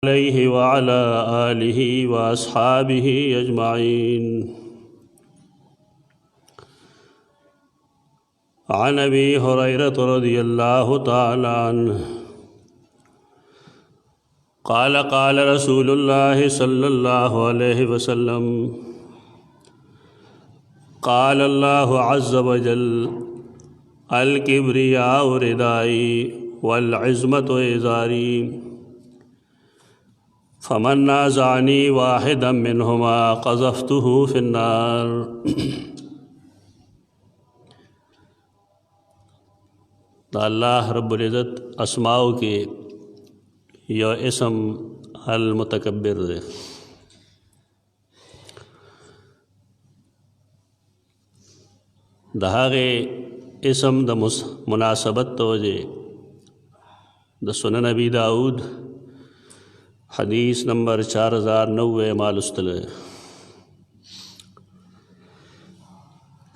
عليه وعلى آله وأصحابه أجمعين. عن أبي هريرة رضي الله تعالى عنه قال قال رسول الله صلى الله عليه وسلم قال الله عز وجل الكبرياء ردائي والعزمة إزاري فمن نازعني واحدا منهما قذفته في النار. دا اللہ رب العزت اسماؤ کے یو اسم المتکبر دے. دا هغه اسم دا مناسبت توجہ دا سنن نبی داود حدیث نمبر 4090 مالستل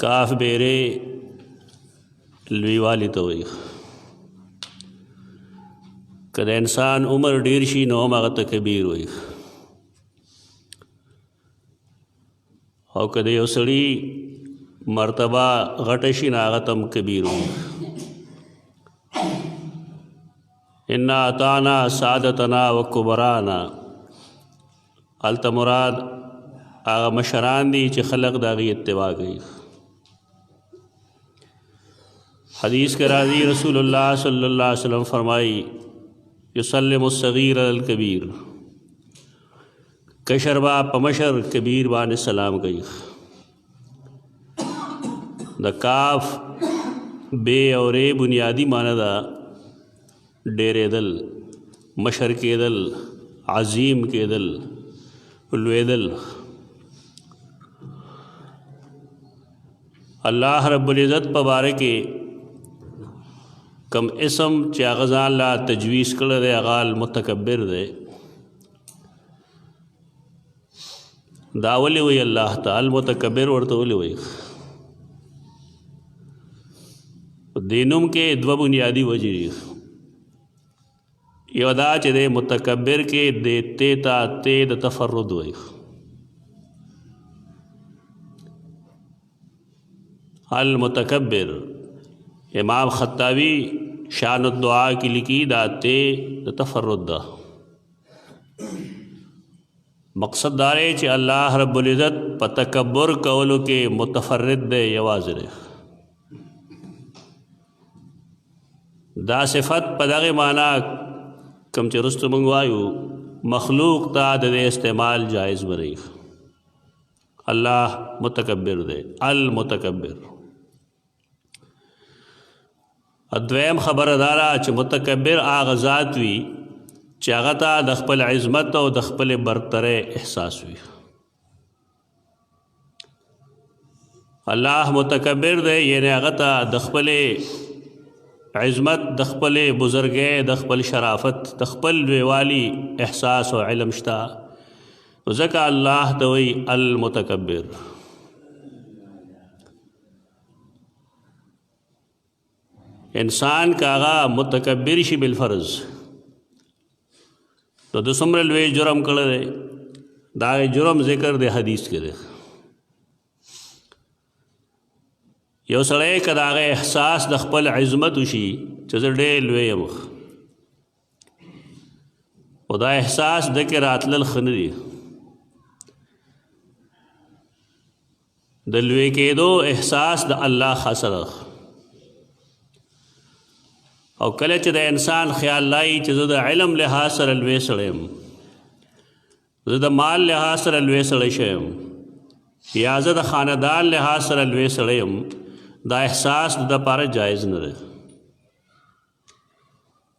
کاف بیرے لوی والی توئی کد انسان عمر ډیر شي نو هغه ته کبیر وي او کد یو سړي مرتبه غټه شي نو هغه تم کبیر وي. انا اطعنا سادتنا وکبرانا الته مراد هغه مشران دي چې خلق د هغې اتباع کوي. حدیث کے راضی رسول اللہ صلی اللہ علیہ وسلم فرمائی یسلم الصغیر علی الکبیر کشر با پمشر کبیر بان سلام گئی. دا کاف بے اور اے بنیادی معنی دا ڈیرے دل مشر کے دل عظیم کے دل لوے دل. اللہ رب العزت پبارکے کم اسم چی اغزان لا تجویز کرده دے اغال متکبر دے دا ولی وی اللہ تعالی متکبر ورطا ولی وی دینم کے دو بنیادی وجری یو دا چی دے متکبر کے دے تیتا تید تفرد وی المتکبر. امام خطابی شان الدعا کی لکی داتے تفرد دا مقصد دارے چی اللہ رب العزت پا تکبر کولو کے متفرد دے یواز دے. دا صفت پا داغی معنی کم چی رستو منگوائیو مخلوق تا دے استعمال جائز بری. اللہ متکبر دے المتکبر. ادویم خبردارا چې متکبر آغا ذات وی چې هغه ته د خپل عظمت او د خپل برترۍ احساس وي. الله متکبر دی یعنی هغه ته د خپل عظمت د خپل بزرګۍ د خپل شرافت د خپل لویوالي احساس او علم شته ځکه الله ته وی المتکبر. انسان کا آغا متکبر شی بالفرض تو دو سمر لوی جرم کر دے دا جرم ذکر دے حدیث کے دے. یو سڑے کا دا احساس د خپل عظمت شی چیز ڈے لوی مخ و دا احساس دے کے راتل الخندی د لوی کے دو احساس د اللہ خاص او کله چې د انسان خیال لای چې زه د علم لحاظ سره لوی سړی یم زه د مال لحاظ سره لوی سړی شوم یا زه د خاندان لحاظ سره لوی سړی یم دا احساس د پاره جایز نه دی.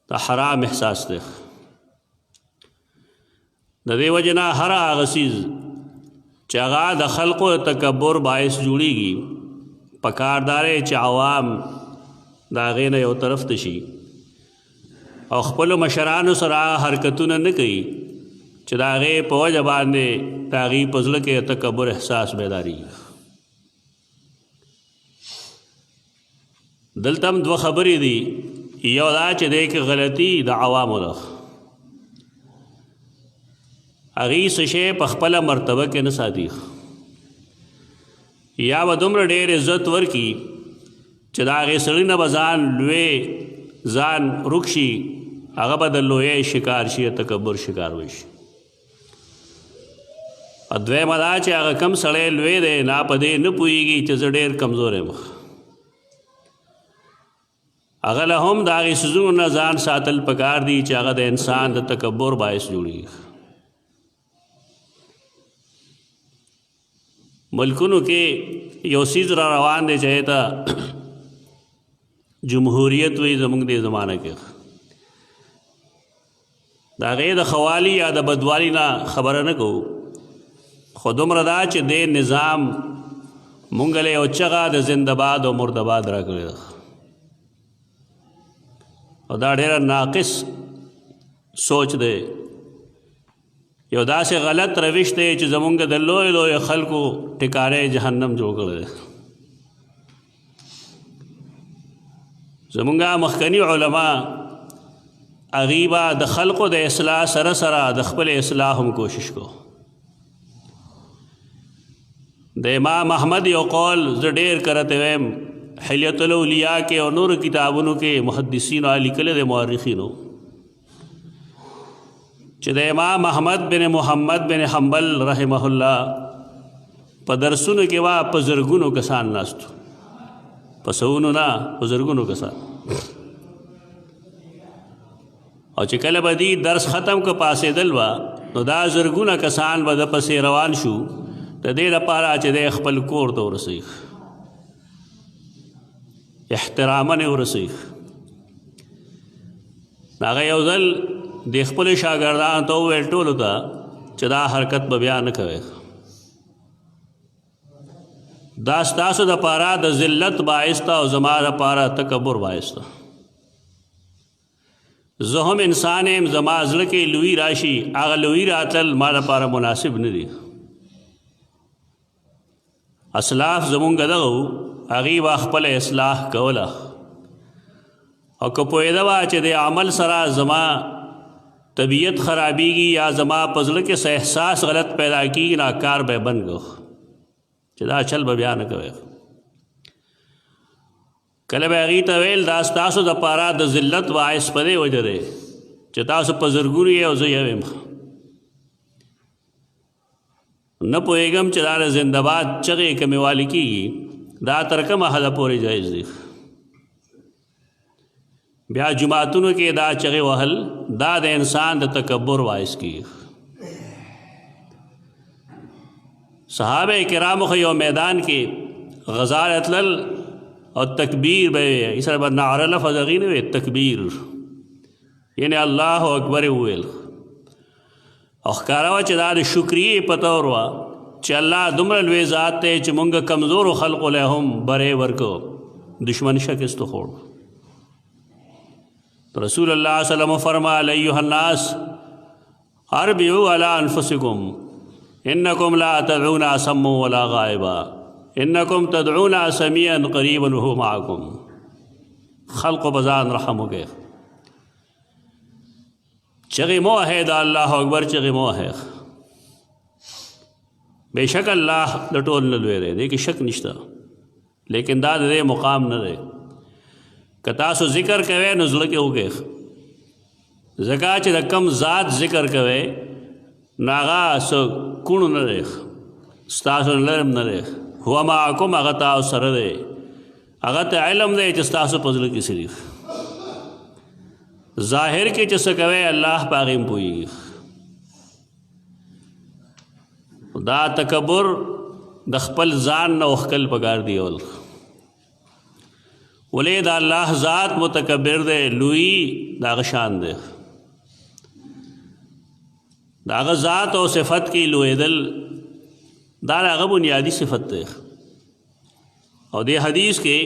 دا حرام احساس دی. د دې وجه نه هر هغه څیز چې هغه د خلقو تکبر باعث جوړیږي پکار دارې چې عوام دا غینه یو طرف ته شي او خپل مشرانو سره حرکتونه نه کوي چې دا غي په وجه باندې تاغي پزله کې تکبر احساس بیداری. دلتم دو خبرې دي یو دا چې د غلطي د عوامو ده هغې څه شی په خپله مرتبه کې نه ساتي یا به دومره ډېر عزت ورکي چې د هغې سړي نه به ځان لوی ځان ورک شي هغه به د لویۍ شکار شي تکبر شکار وشي دویمه دا چې هغه کم سړی لوی دی نه په دې نه پوهېږي چې زه ډېر کمزور یم هغه له هم د هغې څیزونو نه ځان ساتل پکار دي چې هغه د انسان د تکبر باعث جوړېږي ملکونو کې یو څیز را روان دی چې ته جمهوریت وی زمونږ دې زمانه کې د هغې د خوالي یا د بدوالي نه خبره نه کوو خو دومره دا چې دې نظام مونږ له یو چغه د زنده‌باد او مرده‌باد راکړې ده او دا ډېره ناقص سوچ دی یو داسې غلط روش دی چې زمونږ د لوی لوی خلکو ټکاری جهنم جوړ کړی دی زمونږ مخکني علما هغوی به د خلقو د اصلاح سره سره د خپل اصلاح هم کوشش کو د امام احمد یو قول زه ډېر کرتی ویم حلیت الاولیاء کې او نور کتابونو کې محدثینو لیکلی دی مورخینو چې د امام احمد بن محمد بن حنبل رحمه الله په درسونو کې وا په زرګونو کسان ناستو په سوونو نه په زرګونو کسان او چې کله به دی درس ختم که پاسېدل وه نو دا زرګونه کسان به د پسې روان شو د دې لپاره چې دی خپل کور ته ورسوي احتراما یې ورسوي هغه یو ځل د خپلو شاګردانو ته وویل ټولو ته چې دا حرکت به بیا نه کوئ دا ستاسو دپاره د ذلت باعث ته او زما دپاره تکبر باعث ته زه هم انسان یم زما زړه کې لوی راشي هغه لوی راتلل ما دپاره مناسب نه دي اسلاف زمونږ دغه وو هغې به خپله اصلاح کوله او که پوهېده وه چې د عمل سره زما طبیعت خرابېږي یا زما په زړه کې څه احساس غلط پیدا کېږي نو کار به یې بند کړو چې دا چل به بیا نه کوئ کله به هغې ته ویل دا ستاسو دپاره د ذلت باعث په دې وجه دی چې تاسو په زرګونو یې او زه یو یم نه پوهېږم چې دا د زنده‌باد چغې کمې والي کېږي دا تر کومه حده پورې جایز دی بیا جماعتونو کې دا چغې وهل دا د انسان د تکبر باعث کېږي صحابه کرامو خو یو میدان کې غزا تلل او تکبیر به وی سره به نعره لفظ هغې نه وی تکبیر یعنی الله اکبر یې وویل او ښکاره وه چې دا د شکریې په طور وه چې الله دومره لوی ذات دی چې مونږ کمزورو خلقو له هم بری ورکو دشمن شکست خوړ رسول الله صلی الله علیه وسلم فرمایل ایها الناس اربعوا علی انفسکم انکم لا تدعون اصم ولا غائبا انکم تدعون سمیعا قریبا وهو معکم خلق بزان رحم وکړئ چغې مو وهئ د الله اکبر چغې مو وهئ بېشک الله د ټول نه لوی دی دې کې شک نشته لیکن دا د دې مقام نه دی که تاسو ذکر کوئ نو زړه کې وکړئ ځکه چې د کم ذات ذکر کوئ نو هغه څه کوڼ نه دی ستاسو نه لرم نه دی هو معکم هغه تاسو سره دی هغه ته علم دی چې ستاسو په زړه کې څه دي ظاهر کې چې څه کوئ الله په هغې هم پوهېږي دا تکبر د خپل ځان نه وښکل پکار دی اول ولې د الله ذات متکبر دی لوی د هغه شان دی د هغه ذات او صفت کې لویدل دا د هغه بنیادي صفت دی او دې حدیث کې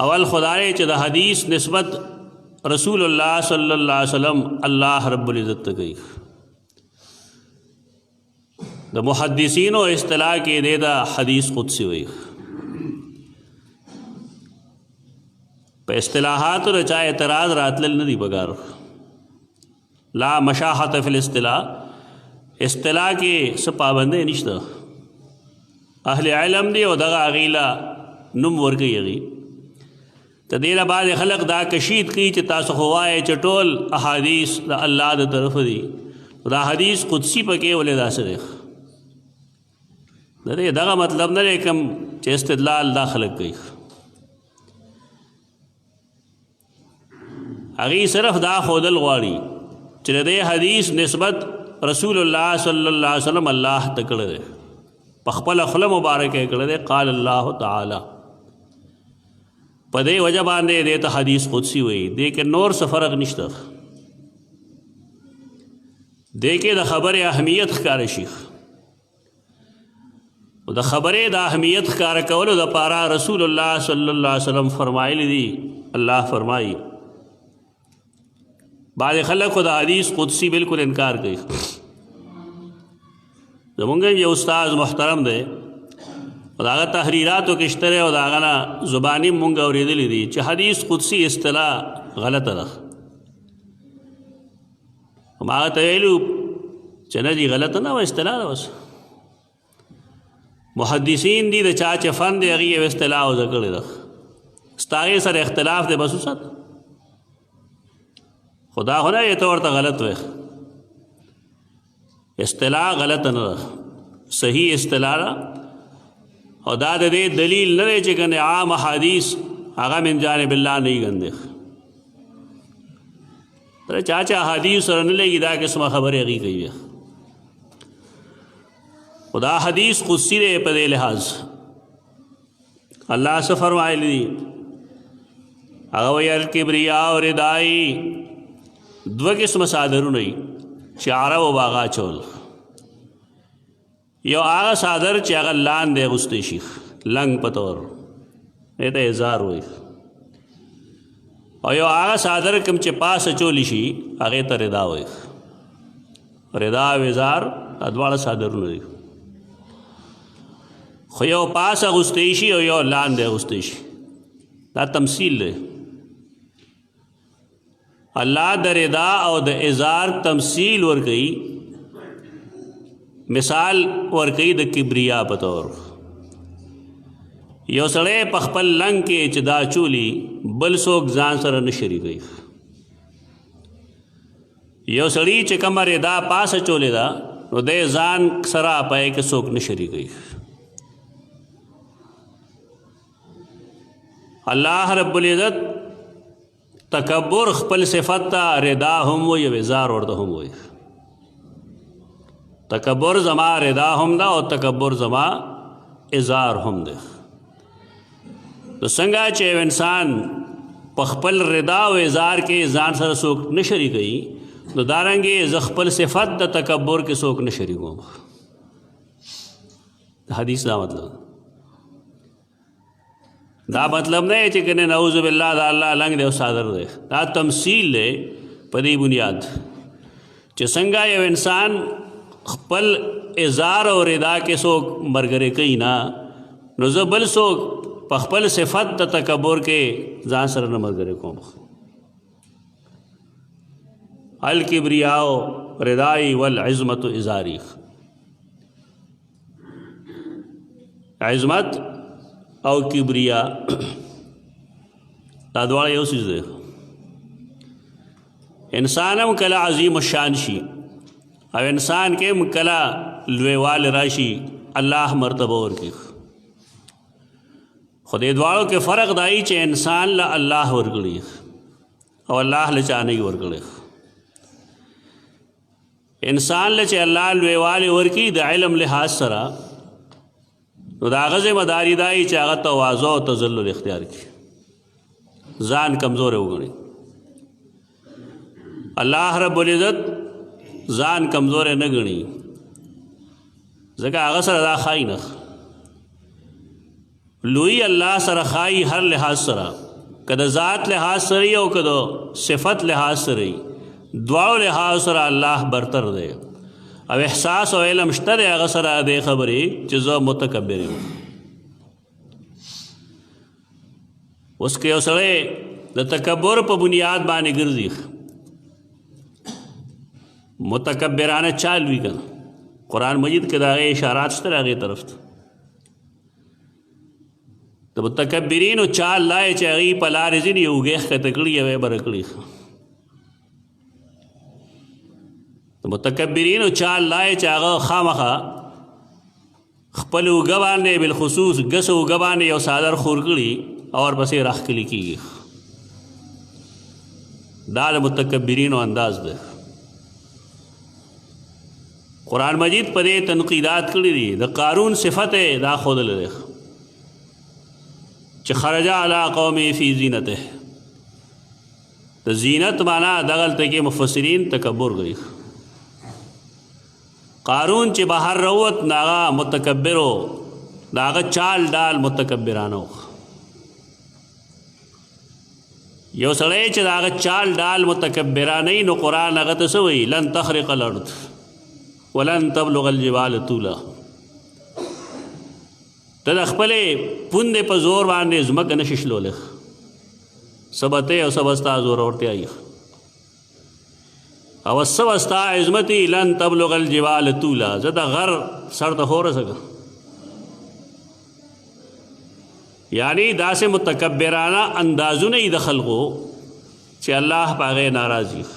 اول خدای چې د حدیث نسبت رسول الله صلی الله علیه وسلم الله رب العزت ته کوي د محدثینو اصطلاح کې دې دا حدیث قدسی وي په اصطلاحاتو رچا اعتراض راتلل نه دی پکار لا مشاحت فی الاصطلاح، اصطلاح کې څه پابندۍ نشته، اهل علم دی او دغه هغې له نوم ورکوي هغې ته. دې نه بعضې خلق دا کشید کوي چې تاسو خو وایئ چې ټول احادیث د الله د طرفه دي، دا حدیث قدسی پکې ولې داسې دی؟ د دې دغه مطلب نه دی کوم چې استدلال دا خلق کوي. هغې صرف دا ښودل غواړي چې د دې حدیث نسبت رسول الله صلی الله علیه وسلم الله ته کړی دی، په خپله خوله مبارکه یې کړی دی، قال الله تعالی. په دې وجه باندې دې ته حدیث قدسی وایي. دې کې نور څه فرق نشته، دې کې د خبرې اهمیت ښکاره شي. د خبرې د اهمیت ښکاره کولو دپاره رسول الله صلی الله علیه وسلم فرمایلی دي. الله فرمایي بعض خلک خو د حدیث قدسی بالکل انکار کوي. زمونږ یو استاد محترم دی، د هغه تحریراتو کې شته دی او د هغه نه زباني مونږ اورېدلي دي چې حدیث قدسی اصطلاح غلطه ده. ما هغه ته ویلو چې نه دي غلطه نه وه، اصطلاح ده بس. محدثین دي د چا چې فن دی هغې یو اصطلاح وضع کړې ده، ستا هغې سره اختلاف دی بس وسات، خدا خو نه ته ورته غلط وی. اصطلاح غلطه نه ده، صحیح اصطلاح ده. او دا د دې دلیل نه دی چې کنه عام احادیث هغه من جانب الله نه وي ګندې. چا چې احادیث سره نه لګي دا قسمه خبرې هغې کوي. خدا حدیث قدسی دی په دې لحاظ. الله څه فرمایلی دي؟ هغه وایي الکبریا او ردایي دوه قسمه صادرونه وي چې عربو به هغه اچول. یو هغه صادر چې هغه لاندې اغوستی شي لنګ په طور، دې ته ازار وایي. او یو هغه صادر کوم چې پاس اچولی شي هغې ته ردا وایي. ردا او ازار دا دواړه صادرونه دي، خو یو پاس اغوستی شي او یو لاندې اغوستی شي. دا تمثیل دی. الله د ردا او د ازار تمثیل ورکوي، مثال ورکوي د کبریا په طور. یو سړی په خپل لنګ کې چې دا چولی بل څوک ځان سره نه شریکوي. یو سړی چې کومه ردا پاسه چولې ده نو دی ځان سره پای کې څوک نه شریکوي. الله رب العزت تکبر خپل صفت ته ردا هم وایي او ازار ورته هم وایي. تکبر زما ردا هم ده او تکبر زما ازار هم ده. نو څنګه چې یو انسان په خپل ردا او ازار کې ځان سره څوک نه شریکوي، نو دارنګې زه خپل صفت د تکبر کې څوک نه شریکوم. حدیث دا مطلب دا مطلب نه چې کنه نعوذ بالله دا الله لنګ دی او صادر دی. دا تمثیل دی په دې بنیاد چې څنګه یو انسان خپل ازار او ردا کې څوک مرګرې کوي نه، نو زه بل څوک په خپل صفت د تکبر کې ځان سره نه مرګرې کوم. الکبریاء ردائی والعظمت ازاری. عظمت او کبریا دا دواړه یو څیز دی. انسان هم کله عظیم الشان شي او انسان کې هم کله لویوال راشي، الله مرتبه ورکړي. خو دې دواړو کې فرق دی چې انسان له الله ورکړي او الله له چا نه ورکړي. انسان له چې الله لویوالی ورکړي د علم لحاظ سره، نو د هغه ذمهداري دا وي چې هغه تواضع او تذلل اختیار کړي، ځان کمزوری وګڼي. الله رب العزت ځان کمزوری نه ګڼي، ځکه هغه سره دا ښایي نه. لوی الله سره ښایي هر لحاظ سره، که د ذات لحاظ سره او که د صفت لحاظ سره، دواړو لحاظ سره الله برتر دی او احساس او علم شته دی هغه سره دې خبرې چې زه متکبر یم. اوس که یو سړی د تکبر په بنیاد باندې ګرځي متکبرانه چال وي که قرآن مجید کې د هغې اشارات شته د هغې طرف ته د متکبرینو چال دا یې چې هغوی په لارې ځینې اوږې ښکته کړي یوې بره کړي د متکبرینو چال دا یې چې هغه خامخا خپل اوږه باندې بالخصوص ګس اوږه باندې یو څادر خور کړي او ورپسې راښکلي کېږي دا د متکبرینو انداز دی قرآن مجید په دې تنقیدات کړي دي د قارون صفت یې دا ښودلی دی چې خرج علی قومه فی زینته د زینت معنا دغلته کې مفسرین تکبر کوي قارون چې بهر روت ناغه متکبرو داغه چال ډال متکبرانو یو سړی چې داغه چال ډال متکبرانه نو قرآن هغه ته څه وایي لن تخرق الارض ولن تبلغ الجبال طولا ته د خپلې پوندې په زور باندې ځمکه نشي شلولی څه به ته او څه به ستا زورورتیا وي او څه به ستا عظمت وي لن تبلغ الجبال طولا زه د غر سر ته ورسېږم یعنی داسې متکبرانه اندازونه یې د خلقو چې الله په هغې ناراض وي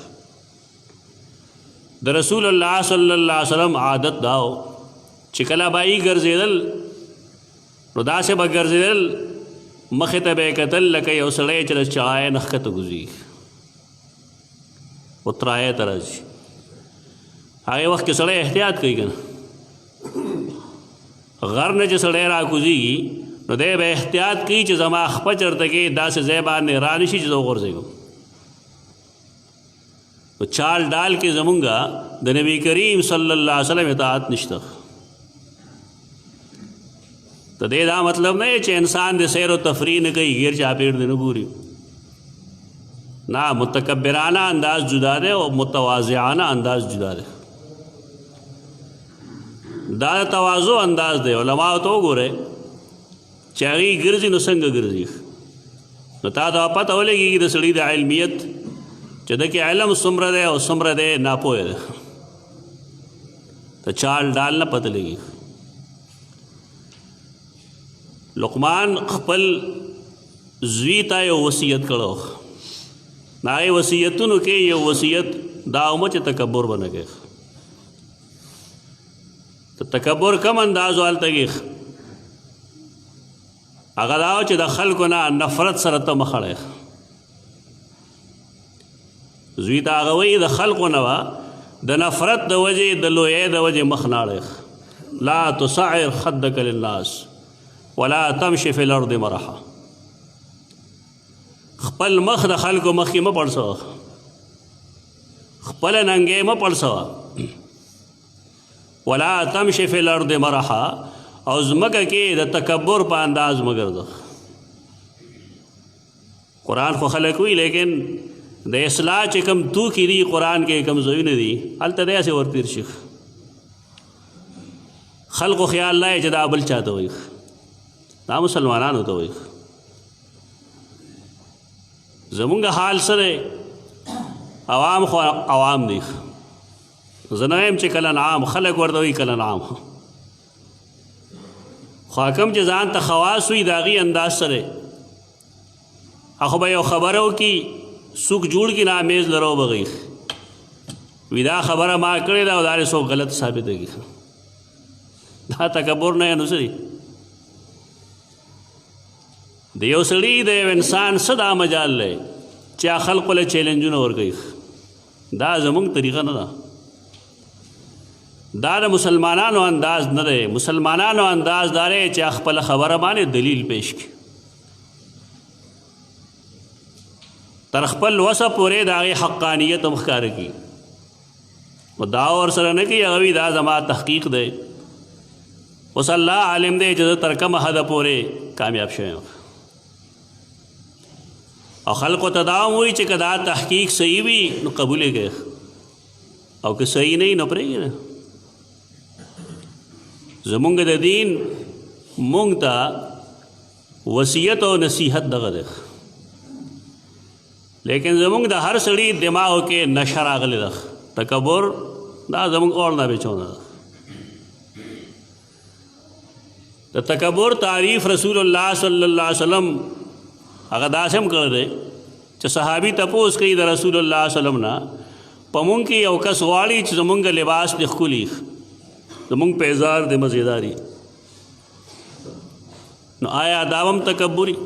د رسول الله صلی الله علیه وسلم عادت دا و چې کله به یې ګرځېدل نو داسې به ګرځېدل مخې ته به یې کتل لکه یو سړی چې د چړای نه ښکته ګوځي اترایې ته راځي هغې وخت کې سړی احتیاط کوي که نه غر نه چې سړی راکوزېږي نو دی به احتیاط کوي چې زما خپه چېرته کې داسې ځای باندې را نه شي چې زه وغورځېږم په چال ډال کې زمونږه د نبی کریم صلی الله علیه وسلم اطاعت نشته ته دې دا مطلب نه چې انسان د سیر و تفریح نه کوي غیر چاپېړ دی نه ګوري نه متکبرانه انداز جدا دی او متواضعانه انداز جدا دی دا تواضع انداز دی علماء ته وګورئ چې هغې ګرځي نو څنګه ګرځي نو تا ته پته ولګېږي د سړي د علمیت چې د کې علم څومره دی او څومره دی ناپوهه دی ته چال ډال نه پته لګي لقمان خپل زوی ته یو وصیت کړو هغې وصیتونو کې یو وصیت دا و چې تکبر به نه کوې ته تکبر کم انداز هلته کې هغه دا و چې د خلکو نه نفرت سره ته مخ اړی زوی ته هغه وایي د خلقو نه وه د نفرت د وجې د لویۍ د وجې مخ نه اړی لا تصعر خدک للناس ولا تمشي فی الارض مرحا خپل مخ د خلکو مخکې مه پړسوه خپله ننګې مه پړسوه ولا تمشي فی الارض مرحا او ځمکه کې د تکبر په انداز مه ګرځه قرآن خو خلک وي لیکن د اصلاح چې کم توکي دي قرآن کې کم ځایونه دي هلته داسې ورتېر شي خلقو خیال نه چې دا بل چاته وایي دا مسلمانانو ته وایي زمونږ حال سره عوام خو عوام دي زه نه یم چې کله نعام خلک ورته وایي کله نعام خو حکم چې ځان ته خواص وي د هغې انداز سره هغه به یو خبره وکړي څوک جوړ کړي نه میز لره وبغي وي دا خبره ما کړې ده او دا څوک غلط ثابته کړي دا تکبر نه نو څه دی د یو سړي د یو انسان څه دا مجال دی چې خلقو له چیلنجونه ورکوي دا زموږ طریقه نه ده دا د مسلمانانو انداز نه دی مسلمانانو انداز دا دی چې خپله خبره باندې دلیل پیش کړي تر خپل وسه پورې د هغې حقانیت هم ښکاره کړي نو دا ورسره نه کوي هغه وي دا زما تحقیق دی اوس الله عالم دی چې زه تر کومه حده پورې کامیاب شوی یم او خلقو ته دا هم وایي چې که دا تحقیق صحیح وي نو قبول یې کړئ او که صحیح نه وي نو پرېږدئ نه زمونږ د دین مونږ ته وصیت او نصیحت دغه دی لیکن زمونږ د هر سړي دماغو کې نشه راغلی ده تکبر دا زمونږ اور نه بچونه ده. د تکبر تعریف رسول الله صلی الله علیه وسلم هغه داسې هم کړی دی چې صحابي تپوس کوي د رسول الله صلی الله علیه وسلم نه په مونږ کې یو کس غواړي چې زمونږ لباس دې ښکلي زمونږ پیزار دې مزیداري نو آیا دا هم تکبري؟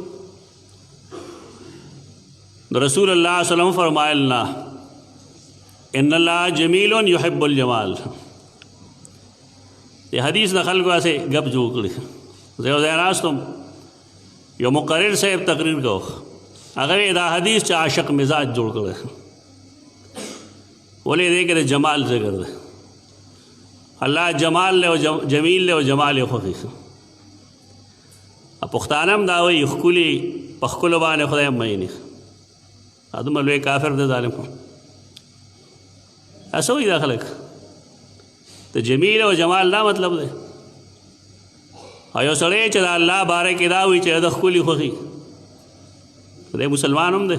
د رسول الله صلی الله علیه وسلم فرمایل نه ان الله جمیل یحب الجمال. یہ حدیث نه خلکو اسے گپ جوړ کړي. زه یو ځای ناستم یو مقرر صاحب تقریر کو هغه دا حدیث چې عاشق مزاج جوړ کړي ولې دې کې جمال ذکر ده. الله جمال له جمیل له جمال خوخي پښتانه هم دا وایي ښکلي په ښکلو باندې خدای مینې ادم لوی کافر دی ظالم اسو وایي دا خلک ته جمیل او جمال دا مطلب دی. او یو سړی چې د الله باره کې دا وایي چې د ښکلي خوښي دی مسلمان هم دی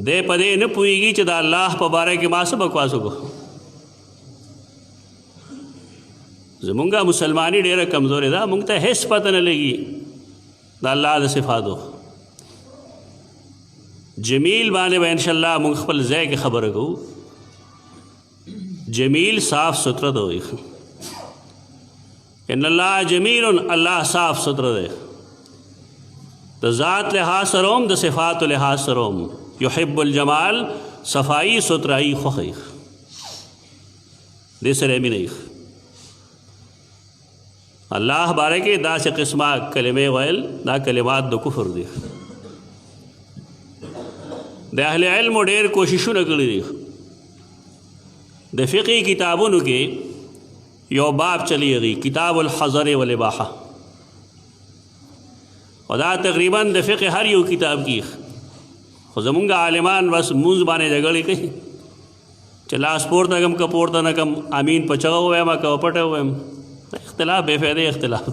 دی په دې نه پوهېږي چې د الله په باره کې ما څه بکواس وکړو. زمونږ مسلمانی ډېره کمزورې ده مونږ ته هېڅ پته نه لګي د الله د صفاتو. جمیل باندې به انشاءالله مونږ خپل ځای کې خبره کوو. جمیل صاف ستھرا دو ان اللہ جمیل اللہ صاف ستھرا دے دا ذات لحاظ سروم دا صفات لحاظ سروم یحب الجمال صفائی ستھرائی خوخی دے سرے بھی نہیں. اللہ بارے کے دا سے قسمہ کلمے ویل دا کلمات دا کفر دے دا اہل علم و ډیر کوششو نکلی دی. د فقی کتابونو کې یو باب چلیږي کتاب الحظر والاباحه او دا تقریبا د فقه هر یو کتاب کې خو زمونږ عالمان بس مونځ باندې جګړې کوي چې لاس پورته کم که پورته نه کم امین په چغه ووایم که پټه ووایم. اختلاف بے فایده اختلاف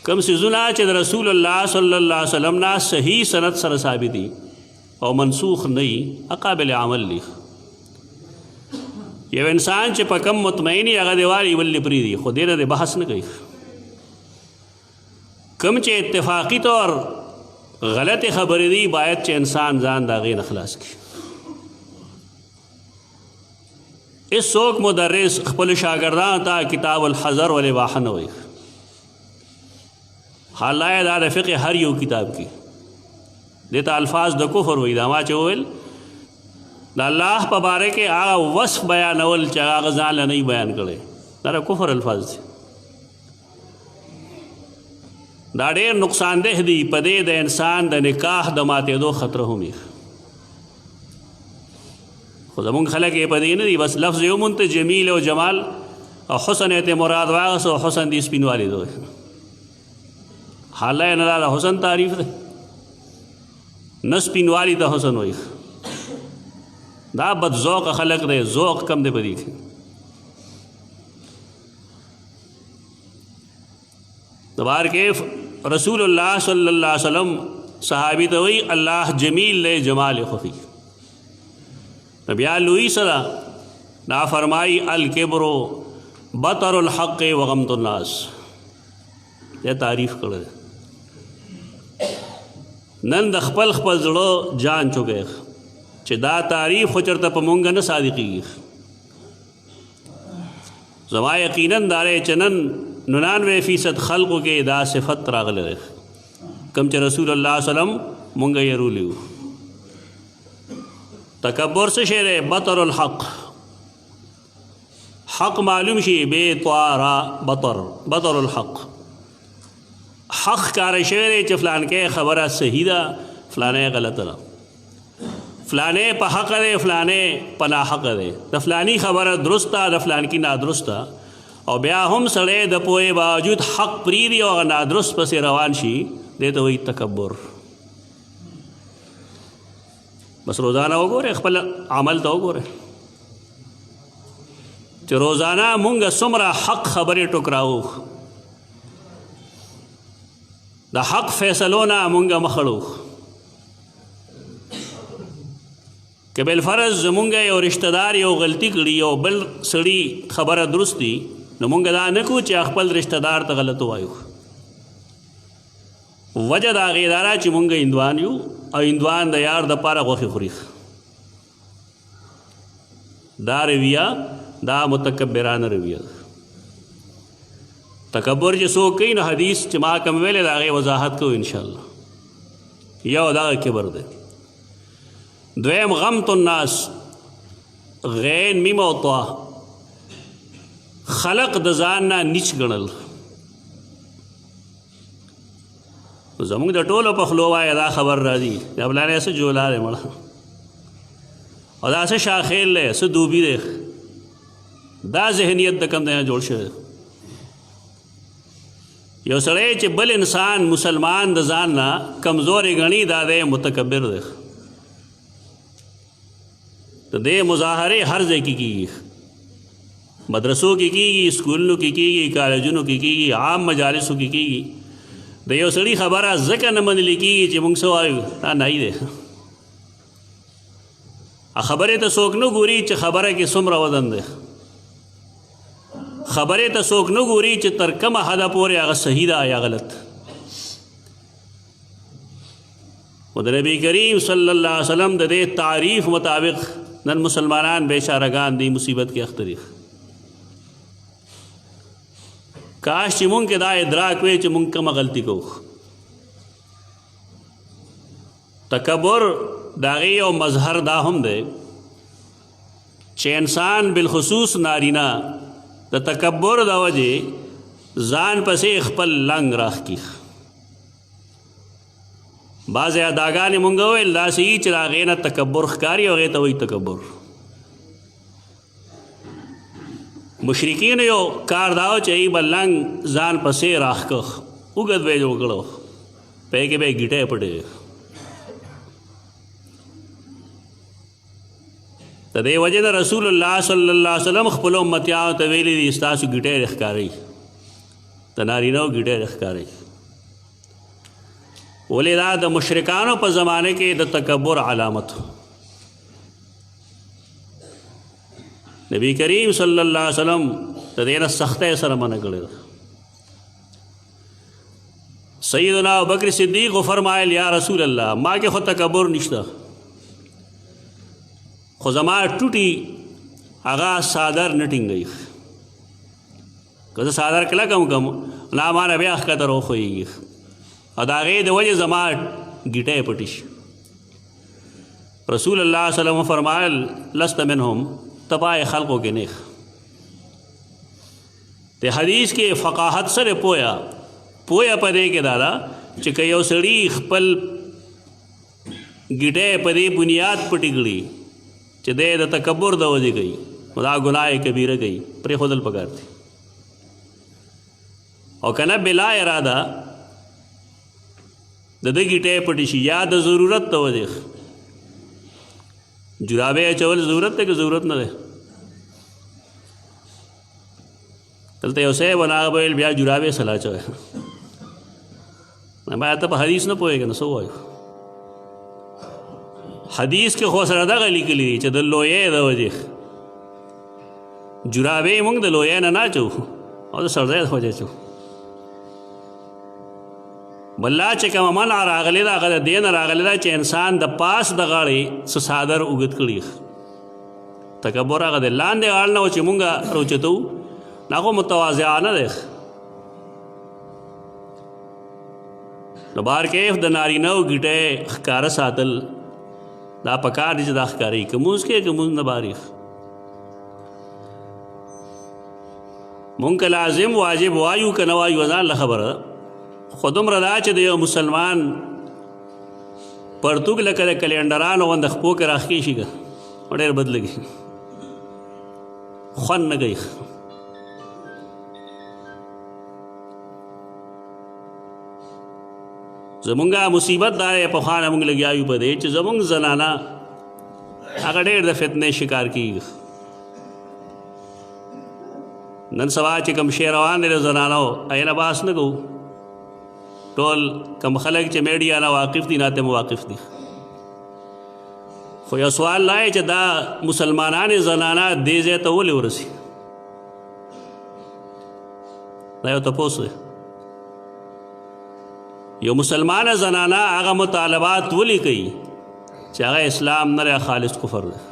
کم څیزونه چې د رسول الله صلی الله علیه وسلم نه صحیح سند سره ثابت دي او منسوخ نه وي قابل عمل دي. یو انسان چې په کم مطمئنی هغه دیوالي ولې پرېږدي خو دې نه بحث نه کوي. کم چې اتفاقی طور غلط خبرې دي باید چې انسان ځان د هغې نه خلاص کړي. هېڅوک مدرس خپلو شاګردانو ته کتاب الحظر والاباحه نه وایي. حالانکه دا د فقه هر یو کتاب کې دې ته الفاظ د کفر وایي. دا ما چې وویل د الله په باره کې هغه وصف بیانول چې هغه ځان له نه بیان کړی دا د کفر الفاظ دي. دا ډېر نقصان ده دي په دې د انسان د نکاح د ماتېدو خطر هم وي. خو زمونږ خلک یې په دې نه دي بس لفظ یې ومونته جمیل او جمال او حسن یې ته مراد واغست او حسن دې سپینوالي دی. حالانکه نه دا حسن تعریف دی نه سپینوالي ته حسن وایي. دا بد ذوق خلق دے ذوق کم دے بدی تھی. دوبار کے رسول اللہ صلی اللہ علیہ وسلم صحابی تو وی اللہ جمیل لے جمال خفی. نبی لوئی صدا نا فرمائی الکبر بطر الحق وغمت الناس. یہ تعریف کر دے نن د خپل خپل زړه جان چوکے چې دا تعریف خو چرته په مونږ نه صادقېږي. زما یقینا دا دی چې نن 99% خلقو کې دا صفت راغلی دی کوم چې رسول الله صلی الله علیه وسلم مونږ یې رولی وو. تکبر څه شی دی؟ بطر الحق. حق معلوم شي بے طوارا بطر الحق. حق کار شوی دی چې فلان کې خبره صحیح ده فلانه غلطه ده فلانے پا حق دے فلانے پا نا حق دے دا فلانی خبر درستا دا فلان کی نادرستا او بیا هم سڑے دا پوئے باوجود حق پریدی او نادرست پس روان شي دے تو وہی تکبر. بس روزانہ ہو گو رہے خپل عمل تو ہو گو رہے چې روزانہ مونږ څومره حق خبرې ټکراو د حق فیصلو نه مونږ مخړو که بالفرض زمونږ یو رشتہ دار یو غلطي کړي یو بل سړي خبره درست دي نو مونږ دا نه کوو چې خپل رشتہ دار ته غلط ووایو. وجه د هغې دا ده چې مونږ هندوان یو او هندوان د یار دپاره غوښې خوري. دا رویه دا متکبرانه رویه ده. تکبر چې څوک کوي نو حدیث چې ما کوم ویلې د هغې وضاحت کوو انشاءالله. یو دغه کبر دی. دویم غمت الناس، غین میم او طا، خلق د ځان نه نیچ ګڼل. زمونږ د ټولو په خولو وایه دا خبر راځي دا فلانی څه جولا دی مړه او دا څه شاخیل دی څه دوبي دی. دا ذهنیت د کوم ځای نه جوړ شوی. یو سړی چې بل انسان مسلمان د ځان نه کمزورې ګڼي دا دی متکبر دی. د دې مظاهرې هر ځای کې کېږي، مدرسو کې کېږي، اسکولونو کې کېږي، کالجونو کې کېږي، عام مجالسو کې کېږي. د یو سړي خبره ځکه نه منلی کېږي چې موږ څه وایو دا نایي دی. خبرې ته څوک نه ګوري چې خبره کې څومره وزن دی. خبرې ته څوک نه ګوري چې تر کومه حده پورې هغه صحیح ده یا غلط. و د نبی کریم صلی الله علیه وسلم د دې تعریف مطابق نن مسلمانان بیچارهګان دی مصیبت کې اخته دي. کاش چې مونږ کې دا ادراک وی چې مونږ کومه غلطي کوو. تکبر د هغې یو مظهر دا هم دی چې انسان بالخصوص نارینه د تکبر د وجې ځان پسې خپل لنګ راخکي. بعضې اداګانې مونږ وویل داسې وي چې د هغې نه تکبر ښکاري او هغې ته وایي تکبر. مشرکینو یو کار دا و چې هغوی به لنګ ځان پسې راښکه اوږد به یې جوړ کړو په هغې کې به یې ګیټۍ پټې. د دې وجې نه رسول الله صلی الله علیه وسلم خپلو امتیانو ته ویلي دي ستاسو ګیټۍ دې ښکارئ، د نارینهو ګیټۍ دې ښکارئ. ولې دا د مشرکانو په زمانه کې د تکبر علامت. نبی کریم صلی الله علیه وسلم د دې نه سختۍ سره منع کړې ده. سیدنا ابوبکر صدیق فرمایل یا رسول الله ما کې خو تکبر نشته خو زما ټوټي هغه صادر نه ټینګوي. که زه صادر کلکم کم نه ما نه بیا ښکته راوښویږي او د هغې د وجې زما ګیټۍ پټې شي. رسول الله صلی الله علیه وسلم فرمایل لست منهم تبای خلقو کې نیخ. د حدیث کې فقاحت سره پویا په دې کې دا ده چې که یو سړي خپل ګیټۍ په دې بنیاد پټې کړي چې دی د تکبر د وجې کوي نو دا ګناه کبیره کوي، پرېښودل پکار دي. او که نه بلا اراده د ده ګیټۍ پټې شي یا د ضرورت د وجې. جرابې اچول ضرورت دی که ضرورت نه دی؟ دلته یو صاحب هغه به ویل بیا جرابې سلا اچوی. باید ته په حدیث نه پوهېږې نو څه ووایو؟ حدیث کې خو سره دغه لیکلي دي چې د لویې د وجې جرابې موږ د لویې نه اچو او د سرځی د وجې اچو. بله چې کومه منع راغلې ده هغه د دې نه راغلې ده چې انسان د پاس د غاړې څه څادر اوږد کړي. تکبر هغه د لاندې غاړ نه و چې مونږ راوچتو نو هغه متواضعانه دی. نو بارکیف د نارینهو ګیټۍ ښکاره ساتل دا پکار دي چې دا ښکاري. که مونځ کې که مونځ نه باریخ مونږ که لازم واجب وایو که نه وایو ځان له خبره ده. خو دومره دا چې د یو مسلمان پرتوګ لکه د کلینډرانو غوندې خپو کې راښکې شي که ډېر بد لګي، خوند نه کوي. زمونږ مصیبت دا دی پخوا نه مونږ لګیا یو په دې چې زمونږ زنانه هغه ډېر د فتنې شکار کېږي. نن سبا چې کوم شی روان دی د زنانو هغې نه بحث نه کوو. ټول کم خلک چې میډیا نه واقف دي ناته واقف دي. خو یو سوال لای چې دا مسلمانان زنانه دې ځای ته ولې ورسي؟ دا یو تپوس دی. یو مسلمانه زنانه هغه مطالبات ولې کوي چې هغه اسلام نه دی، خالص کفر دی.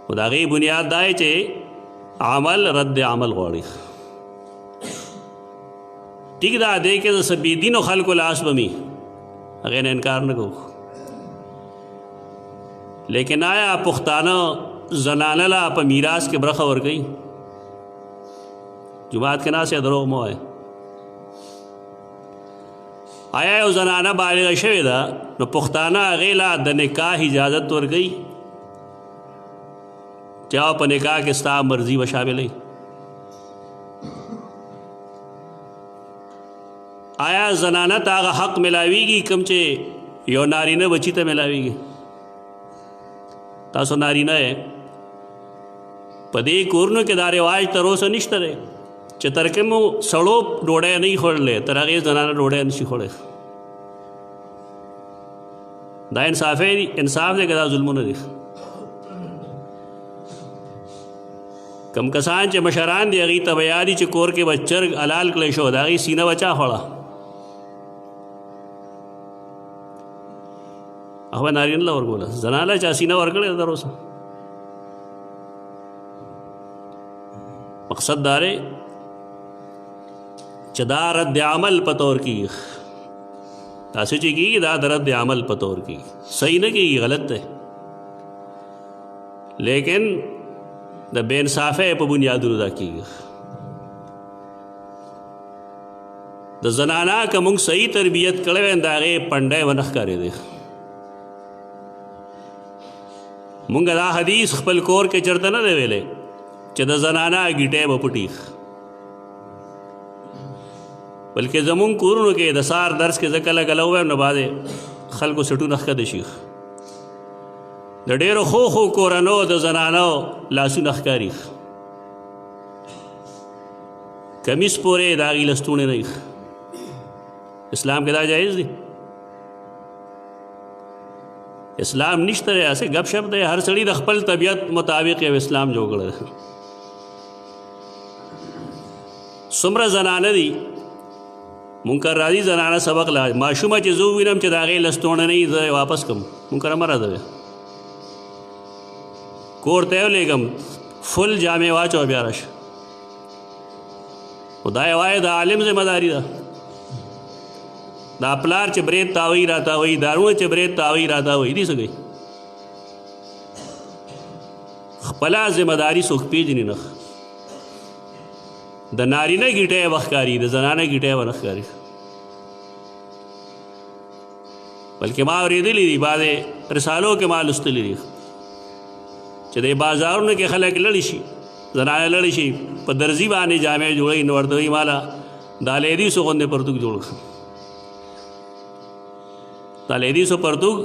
خو د هغې بنیاد دا چې عمل رد عمل غواړي. ټیک دا دی کې د بېدینو خلکو لاس به مي هغې نه انکار نه کوو، لیکن آیا پښتانه زنانه له په میراث کې برخه ورکوي؟ جماعت کې ناست یا دروغ مه وایه. آیا یو زنانه بالغه شوې ده نو پښتانه هغې له د نکاح اجازت ورکوي چې هغه په نکاح کې ستا مرضي به شاملوي؟ آیا زنانه ته هغه حق ملاویږي کوم چې یو نارینه بچي ته ملاویږي؟ تاسو نارینه یې، په دې کورونو کې دا رواج تر اوسه نشته دی چې تر کومو سړو ډوډۍ نه وي خوړلی تر هغې زنانه ډوډۍ نشي خوړی. دا انصاف دی که دا ظلمونه دي؟ کم کسان چې مشران دي هغوی ته به یادي چې کور کې به چرګ حلال کړی شو، د هغې سینه به چا خوړه؟ هغه به نارینه له ورکوله، زنانه له چا سینه ورکړې ده تر اوسه؟ مقصد دا دی چې دا رد عمل په طور کېږي. تاسو چې کېږي دا د رد عمل په طور کېږي، صحیح نه کېږي، غلط دی، لیکن د بے انصافۍ په بنیادونو دا کېږي. د زنانه که موږ صحیح تربیت کړی وی د هغې پنډی به نه ښکارېدی. مونږ دا حدیث خپل کور کې چرته نه دی ویلی چې د زنانه ګیټۍ به پټي، بلکې زمونږ کورونو کې د سار درس کې زه کله کله ووایم نو بعضې خلکو سټونه ښکته شي، د ډېرو ښو کورنو د زنانو لاسونه ښکاري، کمیس پورې د هغې لستوڼې نه وي. اسلام کې دا جایز دی؟ اسلام نشته دی، هسې ګپ شپ دی، هر سړي د خپل طبیعت مطابق یو اسلام جوړ کړی دی. څومره زنانه دي منکر راځي زنانه سبق لا ماشومه چې زه ووینم چې د هغې لستوڼه نه وي زه واپس کړم، منکر مه راځوې، کور ته یې ولېږم فل جامې واچوه بیا راشه. خو دا یوازې د عالم ذمه داري ده. دا پلار چې برید تاوی را تاوی، دارونه چې برید تاوی را تاوی، دي څه کوي؟ خپله ذمه داري څوک پېژني نه. د نارینه ګیټۍ به ښکاري، د زنانه ګیټۍ به نه ښکاري. بلکې ما اورېدلي دي، بعضې رسالو کې ما لوستلي دي چې د بازارونو کې خلک لړی شي، زنانه لړی شي، په درزي باندې جامې جوړوي، نو ورته وایي ماله دا لیدیسو غوندې پرتوګ جوړ کړه. دا لیدیسو پرتوګ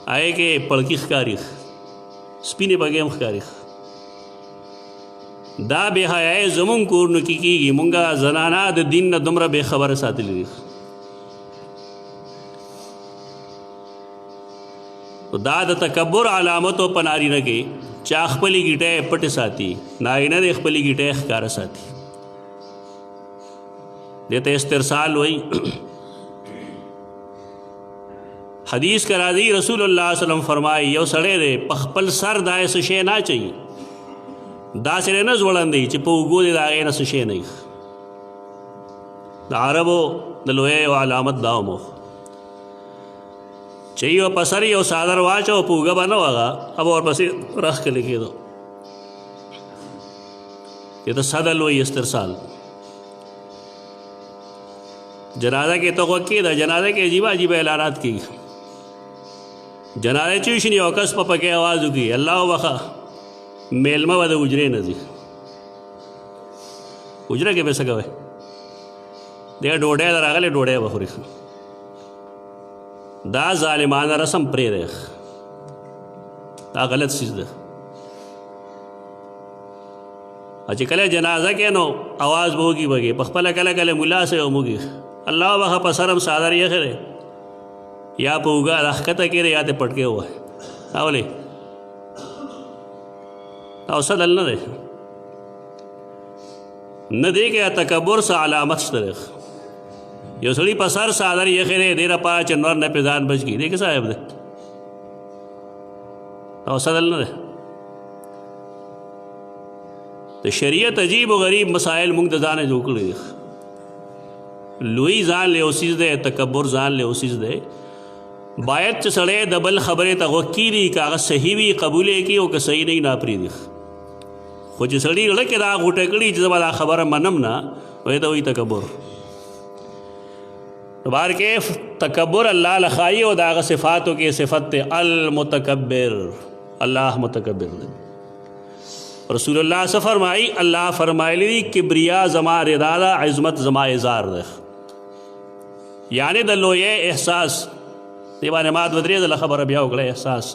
هغې کې پړکي ښکاري، سپینې پګې هم ښکاري. دا بې حیایي زمونږ کورونو کې کېږي. مونږه زنانه د دین نه دومره بې خبره ساتلي دي. دا د تکبر علامتو په نارینه کې چا خپلې ګیټۍ پټې ساتي، نارینه د خپلې ګیټۍ ښکاره ساتي. دې ته استرسال وایي. حدیث کې راځي رسول الله صلی الله علیه وسلم فرمایي یو سړی دی په خپل سر داسې څه شی نه اچوي، داسې نه ځوړندوي چې په اوږو دې د هغې نه څه شی نه وي. د عربو د لویۍ یو علامت دا هم چې یو په سر یو څادر واچو په اوږه به نه وه هغه اب ورپسې راښکلی کېدو. دې ته صدل وایي، استرسال. جنازه کې ته غوږ کېږده، جنازه کې عجیبه عجیبه اعلانات کېږي. جنازه چې وشي یو کس په پکې آواز وکړي الله وبخه میلمه به د حجرې نه ځي. حجره کې به څه کوئ؟ دې ډوډۍ در راغلی ډوډۍ به خوري. دا ظالمانه رسم پرېږدی، دا غلط څیز ده. چې کله جنازه کې نو آواز به وکړي بګې په خپله کله کله ملا صاحب هم وکړي الله وبخه په سر هم څادر یخی دی یا په اوږه راښکته کړې یا ته پټکې ووهې دا ولې دا اوسه دل نه دی نه دی که تکبر څه علامت شته دی یو سړي په سر څادر یخې دی دې لپاره چې نور نه پرې ځان بچ کړي دی که صاحب دی دا اوسه دل نه دی د شریعت عجیب و غریب مسائل موږ د ځانه جوړ کړي دي لوی ځان له اوسیز دی تکبر ځان له اوسیز دی باید چې سړی د بل خبرې ته غوږ کېږدي که هغه صحیح وي قبول یې کړي او که صحیح نه وي نه پرېږدي خو چې سړي زړه کې دا غوټه کړي چې زه به دا خبره منم نه وایي ته وایي تکبر بار کې تکبر الله لخایي او د هغه صفاتو کې صفت دی المتکبر الله متکبر دی رسول الله څه فرمایي الله فرمایلی دی کبریا زما ردا ده عظمت زما اظهار ده یعنی د لوی احساس دی باندې ما دوه درې ځله خبره بیا وکړه احساس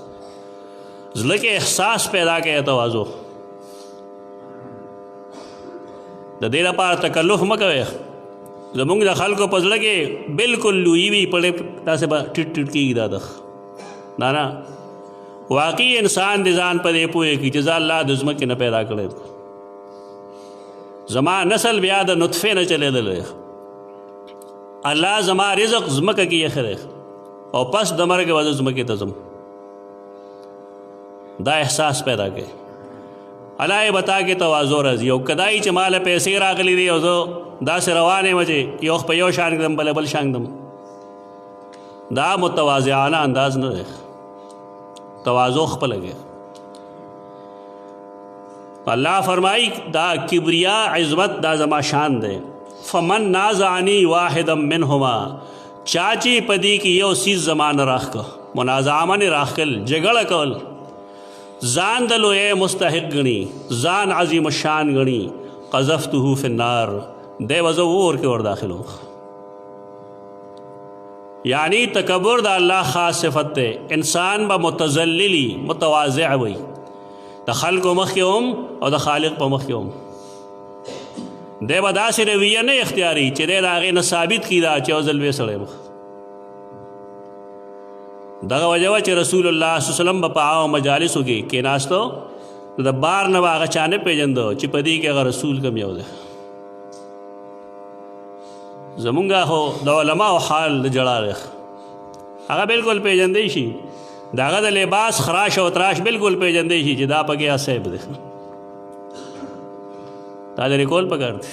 زړه کې احساس پیدا کوي تواضع د دې لپاره تکلف مه کوئ زمونږ د خلکو په زړه کې بالکل لوی وي پړې داسې به ټیټ ټیټ کېږي دا دخ نه واقعي انسان د ځان په دې پوهېږي چې زه الله د ځمکې نه پیدا کړی زما نسل بیا د نطفې نه چلېدلی الله زما رزق ځمکه کې ایښی دی او پس د مرګه به زه ځمکې ته ځم دا احساس پیدا کوي الله یې بتا کې تواضع راځي او کدای چې ماله پیسې راغلي دي او زه داسې روان یم چې یو په یو شان کړم بله بل شان کړم دا متواضعانه انداز نه دی تواضع خپله کې الله فرمایي دا کبریا عظمت دا زما شان دی فمن نازعنی واحدا منهما چاچی پدی کی یو سیز زمان راخ کا منازعه من راخ کل جګړه کول ځان د لوی مستحق غني ځان عظیم الشان غني قذفته فی النار دی وزو اور کې ور داخلو یعنی تکبر دا الله خاص صفت ده انسان با متذللی متواضع وي د خلکو مخ کې هم او د خالق په مخ کې هم دی به داسې رویه نه اختیاري چې دی د هغې نه ثابت کړي دا چې یو ځل ویې سړی مخ دغه وجه وه چې رسول الله صلی وسلم به په هغه مجالسو کې کېناستو د بار نه به هغه چا نه پېژنده چې په دې کې هغه رسول کوم یو دی زمونږ خو د علماو حال د جړا دی هغه بالکل پېژندی شي د هغه د لباس خراش او تراش بالکل پېژندی شي چې دا پکې صاحب دی دا لرې کول پکار دی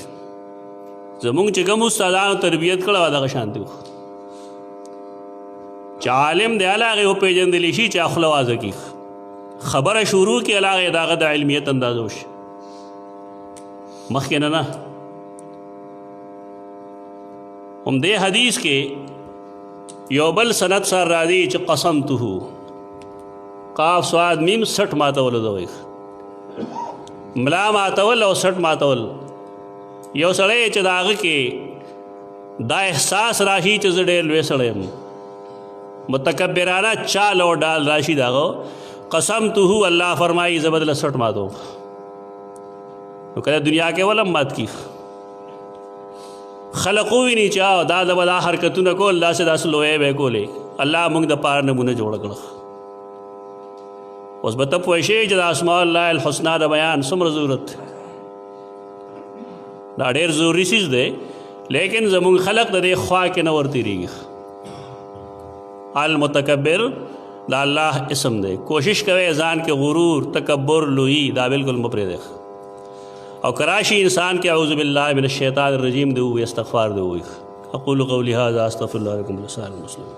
زمونږ چې کوم استادانو تربیت کړی وه دغه شانتي و چې عالم دی هغې وپېژندلی شي چې خوله وازه کړي خبره شروع کړي هغې د هغه د علمیت اندازه وشي مخکې نه هم دې حدیث کې یو بل سند سره راځي چې قسمته قاف صاد میم 60 ماتول دوی ملا ماتول او 60 ماتول یو سړی چې د هغه کې دا احساس راشي چې زه ډېر لوی سړی یم متکبرانه چال او ډال راشي د هغه قسمته الله فرمایي زه به دله 60 ماتوم نو کله دنیا کې ولم مات کی خلقو ویني چې دا د بدا حرکتونه کول داسې لوی به کولې الله موږ د پاره نمونه جوړ کړه اوس به ته پوه شې چې د اسماء الله الحسنا د بیان څومره ضرورت دا ډېر ضروري څیز دی لیکن زموږ خلق د دې خوا کې نه ورتېرېږي المتکبر دا الله اسم دی کوشش کوئ ځان کې غرور تکبر لویی دا بالکل مه پرېږدئ او کراشی انسان کے اعوذ باللہ من الشیطان الرجیم دے ہوئے استغفار دے ہوئے اقول قولی هذا استغفر اللہ لکم ولسائر المسلمین